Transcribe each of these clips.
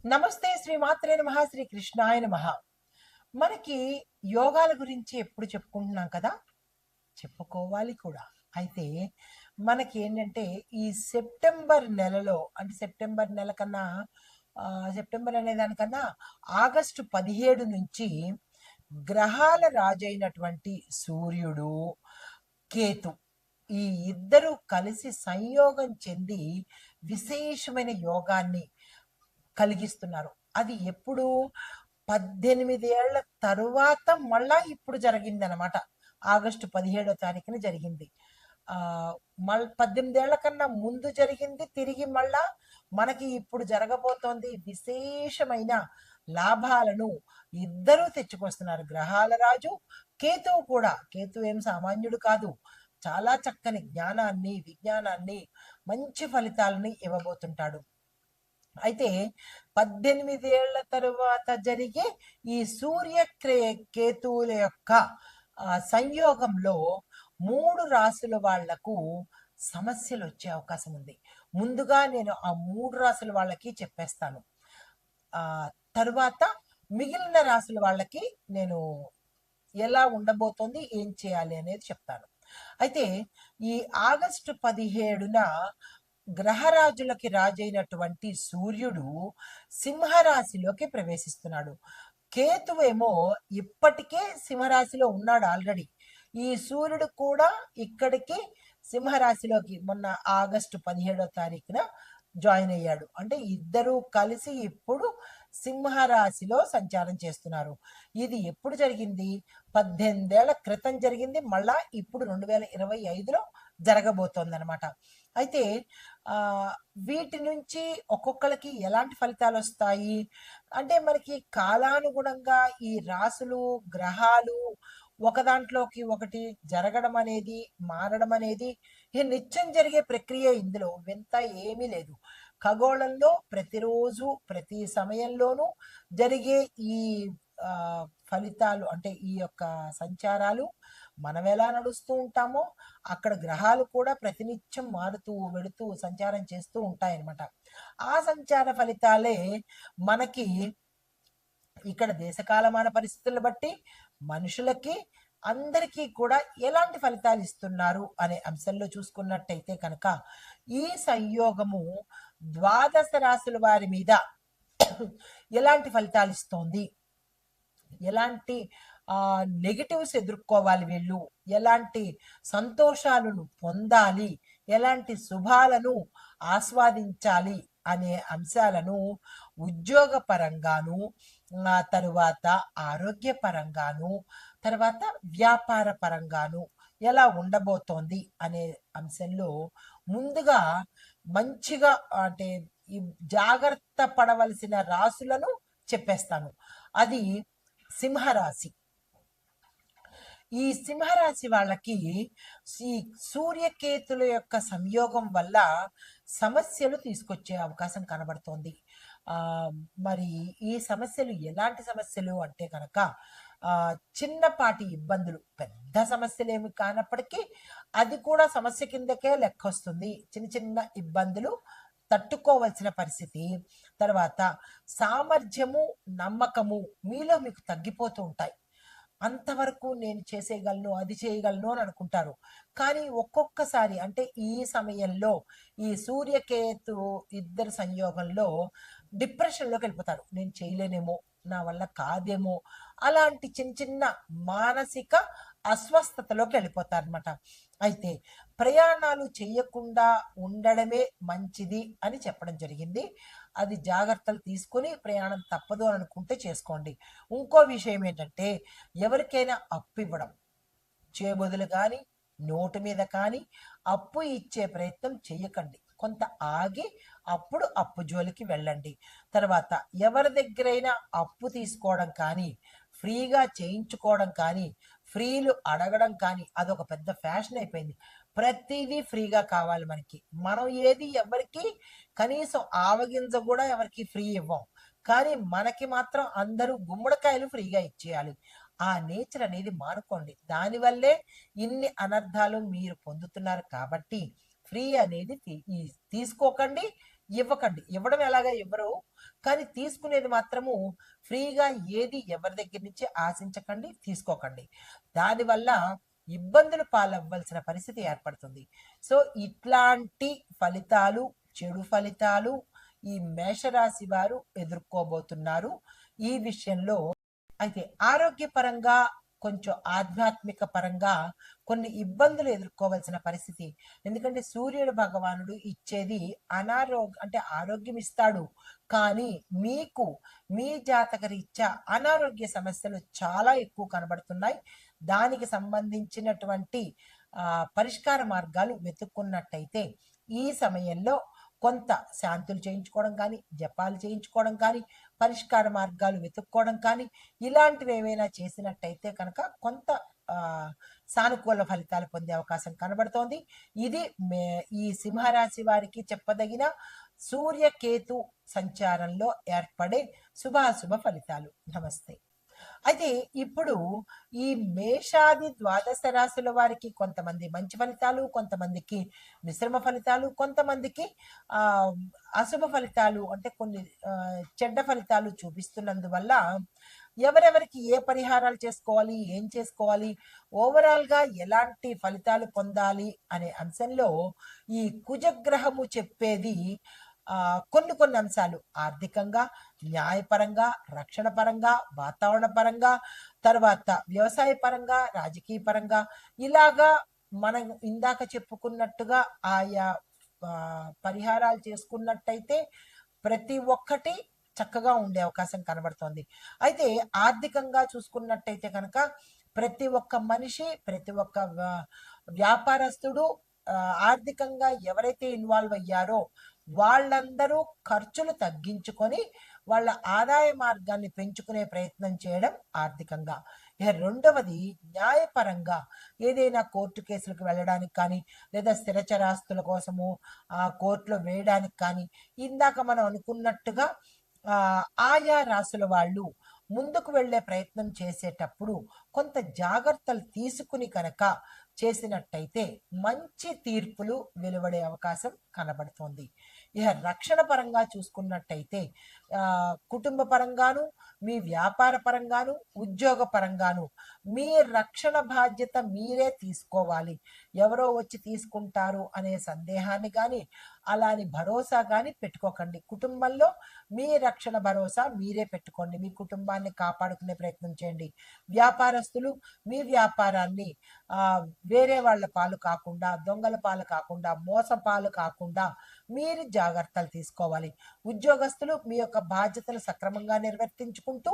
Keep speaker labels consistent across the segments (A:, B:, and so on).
A: నమస్తే శ్రీ మాత్రే నమః శ్రీ కృష్ణాయ నమః. మనకి యోగాల గురించి ఎప్పుడు చెప్పుకుంటున్నాం కదా, చెప్పుకోవాలి కూడా. అయితే మనకి ఏంటంటే ఈ సెప్టెంబర్ నెలలో, అంటే సెప్టెంబర్ నెల కన్నా సెప్టెంబర్ అనే దానికన్నా ఆగస్టు 17 నుంచి గ్రహాల రాజైనటువంటి సూర్యుడు, కేతు, ఈ ఇద్దరు కలిసి సంయోగం చెంది విశేషమైన యోగాన్ని కలిగిస్తున్నారు. అది ఎప్పుడు? 18 ఏళ్ల తరువాత మళ్ళా ఇప్పుడు జరిగిందనమాట. ఆగస్టు 17వ తారీఖున జరిగింది. మళ్ళీ 18 ఏళ్ల కన్నా ముందు జరిగింది, తిరిగి మళ్ళా మనకి ఇప్పుడు జరగబోతోంది. విశేషమైన లాభాలను ఇద్దరూ తెచ్చుకొస్తున్నారు. గ్రహాల రాజు కేతువు కూడా. కేతువు ఏం సామాన్యుడు కాదు. చాలా చక్కని జ్ఞానాన్ని, విజ్ఞానాన్ని, మంచి ఫలితాలని ఇవ్వబోతుంటాడు. అయితే 18 ఏళ్ల తరువాత జరిగే ఈ కేతువుల యొక్క సంయోగంలో 3 రాసుల వాళ్లకు సమస్యలు వచ్చే అవకాశం ఉంది. ముందుగా నేను ఆ 3 రాసుల వాళ్ళకి చెప్పేస్తాను. తరువాత మిగిలిన రాసుల వాళ్ళకి నేను ఎలా ఉండబోతోంది, ఏం చేయాలి అనేది చెప్తాను. అయితే ఈ ఆగస్టు 17న గ్రహరాజులకి రాజైనటువంటి సూర్యుడు సింహరాశిలోకి ప్రవేశిస్తున్నాడు. కేతువేమో ఇప్పటికే సింహరాశిలో ఉన్నాడు ఆల్రెడీ. ఈ సూర్యుడు కూడా ఇక్కడికి సింహరాశిలోకి మొన్న ఆగస్టు 17వ తారీఖున జాయిన్ అయ్యాడు. అంటే ఇద్దరూ కలిసి ఇప్పుడు సింహరాశిలో సంచారం చేస్తున్నారు. ఇది ఎప్పుడు జరిగింది? 18 ఏళ్ల క్రితం జరిగింది. మళ్ళా ఇప్పుడు 2025లో జరగబోతోంది అనమాట. అయితే వీటి నుంచి ఒక్కొక్కరికి ఎలాంటి ఫలితాలు వస్తాయి అంటే, మనకి కాలానుగుణంగా ఈ రాసులు, గ్రహాలు ఒకదాంట్లోకి ఒకటి జరగడం అనేది, మారడం అనేది నిత్యం జరిగే ప్రక్రియ. ఇందులో వింత ఏమీ లేదు. ఖగోళంలో ప్రతిరోజు, ప్రతి సమయంలోనూ జరిగే ఈ ఫలితాలు, అంటే ఈ యొక్క సంచారాలు మనం ఎలా నడుస్తూ ఉంటామో అక్కడ గ్రహాలు కూడా ప్రతినిత్యం మారుతూ వెళుతూ సంచారం చేస్తూ ఉంటాయన్నమాట. ఆ సంచార ఫలితాలే మనకి ఇక్కడ దేశకాలమాన పరిస్థితులను బట్టి మనుషులకి అందరికీ కూడా ఎలాంటి ఫలితాలు ఇస్తున్నారు అనే అంశంలో చూసుకున్నట్టయితే కనుక, ఈ సంయోగము 12 రాశుల వారి మీద ఎలాంటి ఫలితాలు ఇస్తోంది, ఎలాంటి నెగిటివ్స్ ఎదుర్కోవాలి వీళ్ళు, ఎలాంటి సంతోషాలను పొందాలి, ఎలాంటి శుభాలను ఆస్వాదించాలి అనే అంశాలను ఉద్యోగపరంగాను, తరువాత ఆరోగ్యపరంగాను, తర్వాత వ్యాపార పరంగాను ఎలా ఉండబోతోంది అనే అంశంలో ముందుగా మంచిగా, అంటే ఈ జాగ్రత్త పడవలసిన రాసులను చెప్పేస్తాను. అది సింహరాశి. ఈ సింహరాశి వాళ్ళకి ఈ సూర్యకేతుల యొక్క సంయోగం వల్ల సమస్యలు తీసుకొచ్చే అవకాశం కనబడుతోంది. మరి ఈ సమస్యలు ఎలాంటి సమస్యలు అంటే కనుక, చిన్నపాటి ఇబ్బందులు, పెద్ద సమస్యలు ఏమి కానప్పటికీ అది కూడా సమస్య కిందకే లెక్క వస్తుంది. చిన్న చిన్న ఇబ్బందులు తట్టుకోవలసిన పరిస్థితి. తర్వాత సామర్థ్యము, నమ్మకము మీలో మీకు తగ్గిపోతూ ఉంటాయి. అంతవరకు నేను చేసేయగలను, అది చేయగలను అని అనుకుంటారు. కానీ ఒక్కొక్కసారి, అంటే ఈ సమయంలో ఈ సూర్యకేతు ఇద్దరు సంయోగంలో డిప్రెషన్లోకి వెళ్ళిపోతారు. నేను చేయలేనేమో, నా వల్ల కాదేమో, అలాంటి చిన్న చిన్న మానసిక అస్వస్థతలోకి వెళ్ళిపోతారనమాట. అయితే ప్రయాణాలు చేయకుండా ఉండడమే మంచిది అని చెప్పడం జరిగింది. అది జాగ్రత్తలు తీసుకొని ప్రయాణం తప్పదు అని అనుకుంటే చేసుకోండి. ఇంకో విషయం ఏంటంటే, ఎవరికైనా అప్పు ఇవ్వడం, చేయబదులు కానీ నోటు మీద కానీ అప్పు ఇచ్చే ప్రయత్నం చేయకండి. కొంత ఆగి అప్పుడు అప్పు జోలికి వెళ్ళండి. తర్వాత ఎవరి దగ్గరైనా అప్పు తీసుకోవడం కానీ, ఫ్రీగా చేయించుకోవడం కానీ, ఫ్రీలు అడగడం కానీ అదొక పెద్ద ఫ్యాషన్ అయిపోయింది. ప్రతిదీ ఫ్రీగా కావాలి మనకి. మనం ఏది ఎవరికి కనీసం ఆవగింజ కూడా ఎవరికి ఫ్రీ ఇవ్వం. కానీ మనకి మాత్రం అందరూ గుమ్మడికాయలు ఫ్రీగా ఇచ్చేయాలి. ఆ నేచర్ అనేది మానుకోండి. దానివల్లే ఇన్ని అనర్థాలు మీరు పొందుతున్నారు. కాబట్టి ఫ్రీ అనేది తీసుకోకండి, ఇవ్వకండి. ఇవ్వడం ఎలాగా ఇవ్వరు, కానీ తీసుకునేది మాత్రము ఫ్రీగా ఏది ఎవరి దగ్గర నుంచి ఆశించకండి, తీసుకోకండి. దానివల్ల ఇబ్బందులు పాలవ్వాల్సిన పరిస్థితి ఏర్పడుతుంది. సో ఇట్లాంటి ఫలితాలు, చెడు ఫలితాలు ఈ మేషరాశి వారు ఎదుర్కోబోతున్నారు ఈ విషయంలో. అయితే ఆరోగ్యపరంగా, కొంచెం ఆధ్యాత్మిక పరంగా కొన్ని ఇబ్బందులు ఎదుర్కోవాల్సిన పరిస్థితి. ఎందుకంటే సూర్యుడు భగవానుడు ఇచ్చేది అంటే ఆరోగ్యం ఇస్తాడు, కానీ మీకు మీ జాతక రీత్యా అనారోగ్య సమస్యలు చాలా ఎక్కువ కనబడుతున్నాయి. దానికి సంబంధించినటువంటి పరిష్కార మార్గాలు వెతుక్కున్నట్టయితే ఈ సమయంలో కొంత శాంతులు చేయించుకోవడం కానీ, జపాలు చేయించుకోవడం కానీ, పరిష్కార మార్గాలు వెతుక్కోవడం కానీ, ఇలాంటివి ఏవైనా చేసినట్టయితే కనుక కొంత సానుకూల ఫలితాలు పొందే అవకాశం కనబడుతోంది. ఇది ఈ సింహరాశి వారికి చెప్పదగిన సూర్యకేతు సంచారంలో ఏర్పడే శుభాశుభ ఫలితాలు. నమస్తే. అయితే ఇప్పుడు ఈ మేషాది ద్వాదశ రాశుల వారికి కొంతమంది మంచి ఫలితాలు, కొంతమందికి మిశ్రమ ఫలితాలు, కొంతమందికి అశుభ ఫలితాలు అంటే కొన్ని చెడ్డ ఫలితాలు చూపిస్తున్నందువల్ల ఎవరెవరికి ఏ పరిహారాలు చేసుకోవాలి, ఏం చేసుకోవాలి, ఓవరాల్గా ఎలాంటి ఫలితాలు పొందాలి అనే అంశంలో ఈ కుజగ్రహము చెప్పేది కొన్ని అంశాలు ఆర్థికంగా, న్యాయపరంగా, రక్షణ పరంగా, వాతావరణ పరంగా, తర్వాత వ్యవసాయ పరంగా, రాజకీయ పరంగా, ఇలాగా మనం ఇందాక చెప్పుకున్నట్టుగా ఆయా పరిహారాలు చేసుకున్నట్టయితే ప్రతి ఒక్కటి చక్కగా ఉండే అవకాశం కనబడుతోంది. అయితే ఆర్థికంగా చూసుకున్నట్టయితే కనుక ప్రతి ఒక్క మనిషి, ప్రతి ఒక్క వ్యాపారస్తుడు ఆర్థికంగా ఎవరైతే ఇన్వాల్వ్ అయ్యారో వాళ్ళందరూ ఖర్చులు తగ్గించుకొని వాళ్ళ ఆదాయ మార్గాన్ని పెంచుకునే ప్రయత్నం చేయడం ఆర్థికంగా. ఇక రెండవది న్యాయపరంగా ఏదైనా కోర్టు కేసులకు వెళ్ళడానికి కానీ, లేదా స్థిరచరాస్తుల కోసము కోర్టులో వేయడానికి కానీ, ఇందాక మనం అనుకున్నట్టుగా ఆయా రాసుల వాళ్ళు ముందుకు వెళ్ళే ప్రయత్నం చేసేటప్పుడు కొంత జాగ్రత్తలు తీసుకుని కనుక చేసినట్టయితే మంచి తీర్పులు వెలువడే అవకాశం కనబడుతోంది. ఇక రక్షణ పరంగా చూసుకున్నట్టయితే కుటుంబ పరంగాను, మీ వ్యాపార పరంగాను, ఉద్యోగ పరంగాను మీ రక్షణ బాధ్యత మీరే తీసుకోవాలి. ఎవరో వచ్చి తీసుకుంటారు అనే సందేహాన్ని కానీ, అలాని భరోసా కానీ పెట్టుకోకండి. కుటుంబంలో మీ రక్షణ భరోసా మీరే పెట్టుకోండి. మీ కుటుంబాన్ని కాపాడుకునే ప్రయత్నం చేయండి. వ్యాపారస్తులు మీ వ్యాపారాన్ని వేరే వాళ్ళ పాలు కాకుండా, దొంగల పాలు కాకుండా, మోస పాలు కాకుండా మీరు జాగ్రత్తలు తీసుకోవాలి. ఉద్యోగస్తులు మీ యొక్క బాధ్యతలు సక్రమంగా నిర్వర్తించుకుంటూ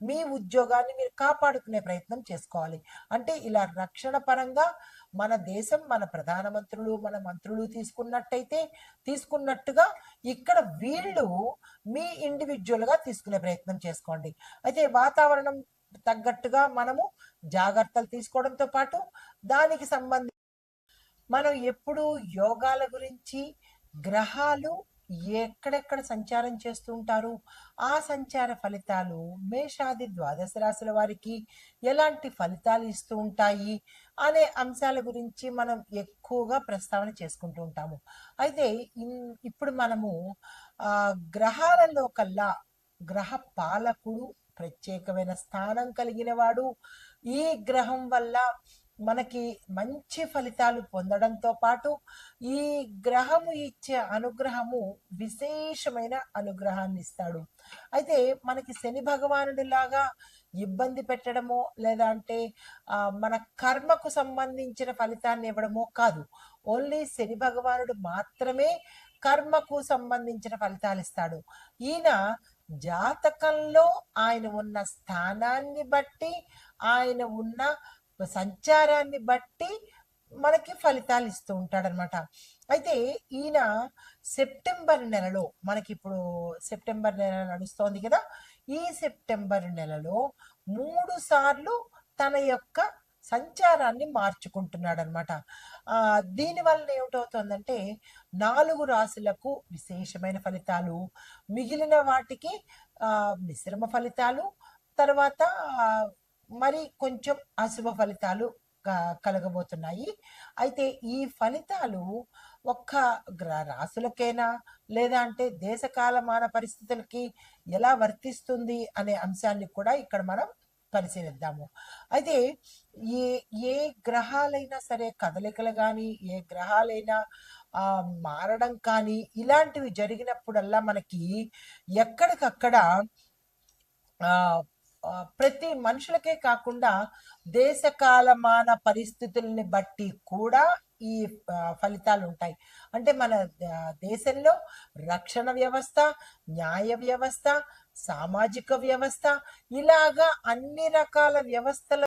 A: మీ ఉద్యోగాన్ని మీరు కాపాడుకునే ప్రయత్నం చేసుకోవాలి. అంటే ఇలా రక్షణ పరంగా మన దేశం, మన ప్రధానమంత్రులు, మన మంత్రులు తీసుకున్నట్టుగా ఇక్కడ వీళ్ళు మీ ఇండివిజువల్గా తీసుకునే ప్రయత్నం చేసుకోండి. అయితే వాతావరణం తగ్గట్టుగా మనము జాగ్రత్తలు తీసుకోవడంతో పాటు దానికి సంబంధించి మనం ఎప్పుడు యోగాల గురించి, గ్రహాలు ఎక్కడెక్కడ సంచారం చేస్తూ ఉంటారు, ఆ సంచార ఫలితాలు మేషాది ద్వాదశ రాశుల వారికి ఎలాంటి ఫలితాలు ఇస్తూ ఉంటాయి అనే అంశాల గురించి మనం ఎక్కువగా ప్రస్తావన చేసుకుంటూ ఉంటాము. అయితే ఇప్పుడు మనము గ్రహాలలో కల్లా గ్రహ పాలకుడు ప్రత్యేకమైన స్థానం కలిగిన వాడు. ఈ గ్రహం వల్ల మనకి మంచి ఫలితాలు పొందడంతో పాటు ఈ గ్రహము ఇచ్చే అనుగ్రహము విశేషమైన అనుగ్రహాన్ని ఇస్తాడు. అయితే మనకి శని భగవానుడి లాగా ఇబ్బంది పెట్టడమో లేదంటే మన కర్మకు సంబంధించిన ఫలితాన్ని ఇవ్వడమో కాదు. ఓన్లీ శని భగవానుడు మాత్రమే కర్మకు సంబంధించిన ఫలితాలు ఇస్తాడు. ఈయన జాతకంలో ఆయన ఉన్న స్థానాన్ని బట్టి, ఆయన ఉన్న సంచారాన్ని బట్టి మనకి ఫలితాలు ఇస్తూ ఉంటాడనమాట. అయితే ఈయన సెప్టెంబర్ నెలలో, మనకి ఇప్పుడు సెప్టెంబర్ నెల నడుస్తోంది కదా, ఈ సెప్టెంబర్ నెలలో 3 సార్లు తన యొక్క సంచారాన్ని మార్చుకుంటున్నాడు అనమాట. దీనివల్ల ఏమిటవుతుందంటే 4 రాశులకు విశేషమైన ఫలితాలు, మిగిలిన వాటికి మిశ్రమ ఫలితాలు, తర్వాత మరి కొంచెం అశుభ ఫలితాలు కలగబోతున్నాయి. అయితే ఈ ఫలితాలు ఒక్క రాసులకేనా, లేదా అంటే దేశ కాలమాన పరిస్థితులకి ఎలా వర్తిస్తుంది అనే అంశాన్ని కూడా ఇక్కడ మనం పరిశీలిద్దాము. అయితే ఏ ఏ గ్రహాలైనా సరే కదలికలు కానీ, ఏ గ్రహాలైనా మారడం కానీ ఇలాంటివి జరిగినప్పుడల్లా మనకి ఎక్కడికక్కడ ప్రతి మనుషులకే కాకుండా దేశ కాలమాన పరిస్థితుల్ని బట్టి కూడా ఈ ఫలితాలు ఉంటాయి. అంటే మన దేశంలో రక్షణ వ్యవస్థ, న్యాయ వ్యవస్థ, సామాజిక వ్యవస్థ, ఇలాగా అన్ని రకాల వ్యవస్థల